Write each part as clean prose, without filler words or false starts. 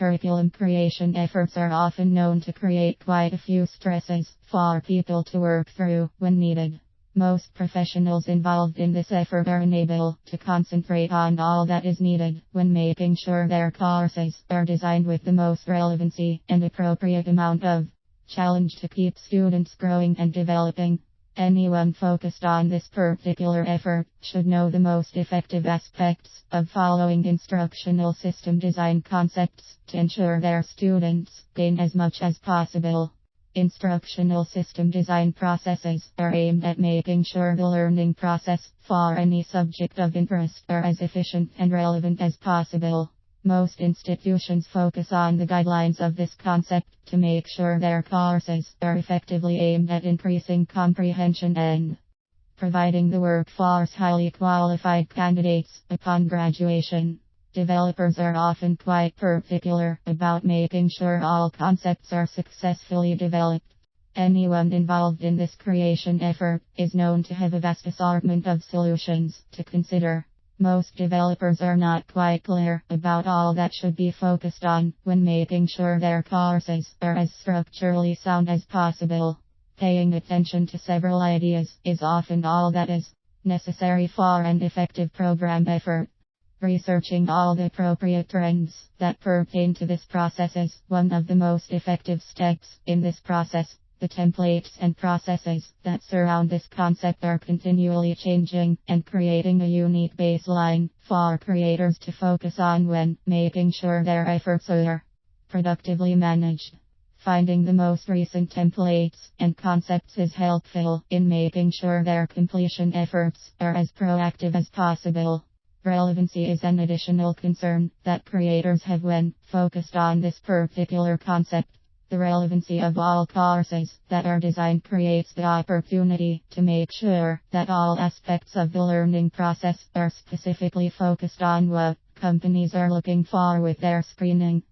Curriculum creation efforts are often known to create quite a few stresses for people to work through when needed. Most professionals involved in this effort are unable to concentrate on all that is needed when making sure their courses are designed with the most relevancy and appropriate amount of challenge to keep students growing and developing. Anyone focused on this particular effort should know the most effective aspects of following instructional system design concepts to ensure their students gain as much as possible. Instructional system design processes are aimed at making sure the learning process for any subject of interest are as efficient and relevant as possible. Most institutions focus on the guidelines of this concept to make sure their courses are effectively aimed at increasing comprehension and providing the workforce highly qualified candidates upon graduation. Developers are often quite particular about making sure all concepts are successfully developed. Anyone involved in this creation effort is known to have a vast assortment of solutions to consider. Most developers are not quite clear about all that should be focused on when making sure their courses are as structurally sound as possible. Paying attention to several ideas is often all that is necessary for an effective program effort. Researching all the appropriate trends that pertain to this process is one of the most effective steps in this process. The templates and processes that surround this concept are continually changing and creating a unique baseline for creators to focus on when making sure their efforts are productively managed. Finding the most recent templates and concepts is helpful in making sure their completion efforts are as proactive as possible. Relevancy is an additional concern that creators have when focused on this particular concept. The relevancy of all courses that are designed creates the opportunity to make sure that all aspects of the learning process are specifically focused on what companies are looking for with their screening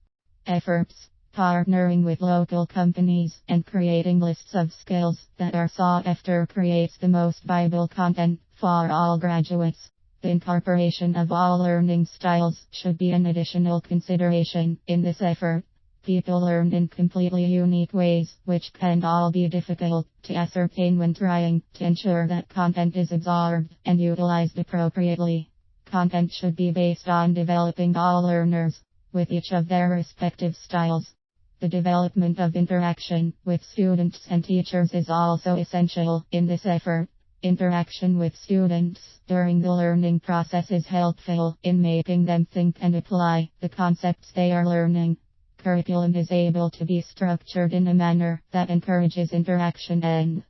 efforts. Partnering with local companies and creating lists of skills that are sought after creates the most viable content for all graduates. The incorporation of all learning styles should be an additional consideration in this effort. People learn in completely unique ways, which can all be difficult to ascertain when trying to ensure that content is absorbed and utilized appropriately. Content should be based on developing all learners with each of their respective styles. The development of interaction with students and teachers is also essential in this effort. Interaction with students during the learning process is helpful in making them think and apply the concepts they are learning. Curriculum is able to be structured in a manner that encourages interaction and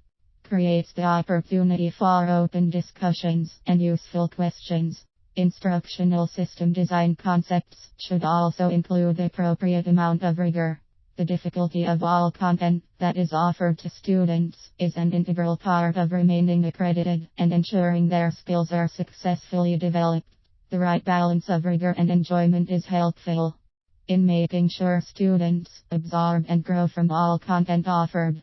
creates the opportunity for open discussions and useful questions. Instructional system design concepts should also include the appropriate amount of rigor. The difficulty of all content that is offered to students is an integral part of remaining accredited and ensuring their skills are successfully developed. The right balance of rigor and enjoyment is helpful in making sure students absorb and grow from all content offered.